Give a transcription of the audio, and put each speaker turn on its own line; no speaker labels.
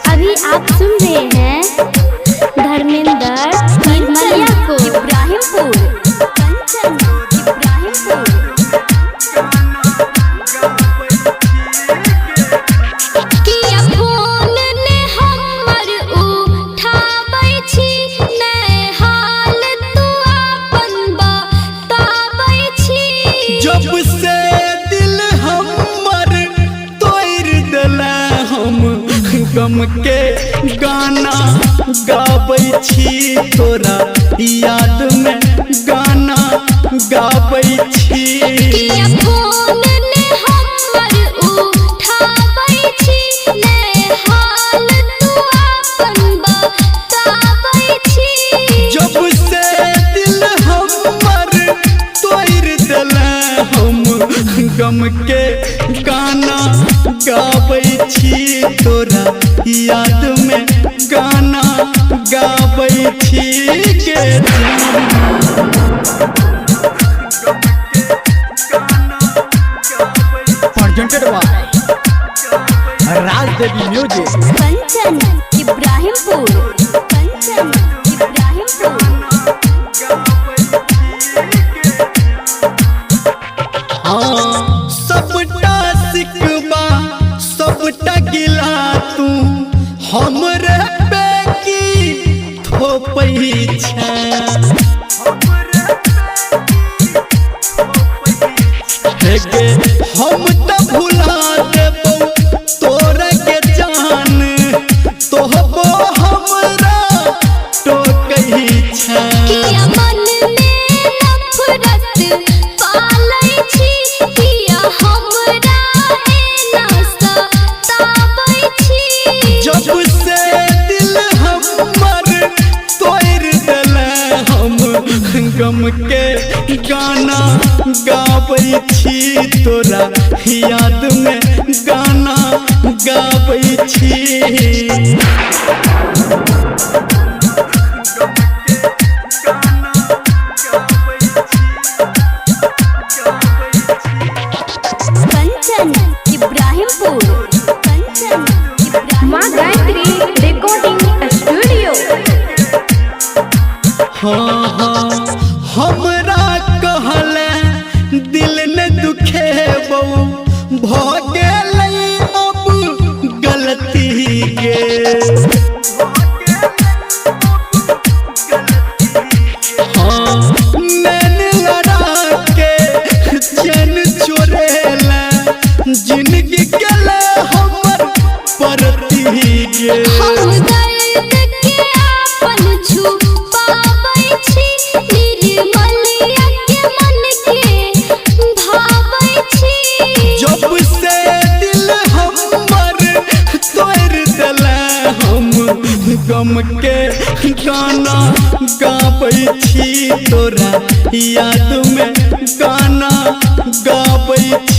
अभी आप सुन रहे हैं धर्मेंद्र निर्मलिया को इब्राहिमपुर कंचन इब्राहिमपुर। किया फोन ने हमर उठाबै छी नै हाल तू अपन बताबै छी।
जब से दिल हमर तोड़ देला हम गम के गाना गाबै छी तोरा याद में गाना गाबै छी।
किया फोन ने हमर उठाबै छी नै हाल तू अपन बताबै छी।
जब से दिल हमर तोड़ देला हम गम के गाना गाबै छी तोरा याद में गाना गाबै छी के
presented by Raj Devi Music.
Kanchan Ibrahimpur Kanchan Ibrahimpur.
हाँ सबटा सिकवा सबटा गिला तू हमरे पे की थोपै छै। हेगे हम त भुला देबौ तोरा के जान तोहबो हमरा टोकै छै।
किया मन में नफरत पालै छी किया हमरा एना सताबै छी।
जब से दिल हमर तोड़ देला हम गम के गाना गाबै छी तोरा याद में गाना गाबै छी।
कंचन इब्राहिमपुर कंचन इब्राहिमपुर।
माँ गायत्री रिकॉर्डिंग स्टूडियो।
हाँ हाँ हमरा कहले दिल ने दुखेबौ भ गेलै अब गलती गे। हाँ नैन लड़ा के चैन चोरेला जिंदगी गेलै हमर परती गे।
हम दर्द के आपन छुपाबै छी निर्मलिया के मन के भाबै छी।
जब से दिल हमर तोड़ देला हम गम के गाना गाबै छी तोरा याद में गाना गाबै छी।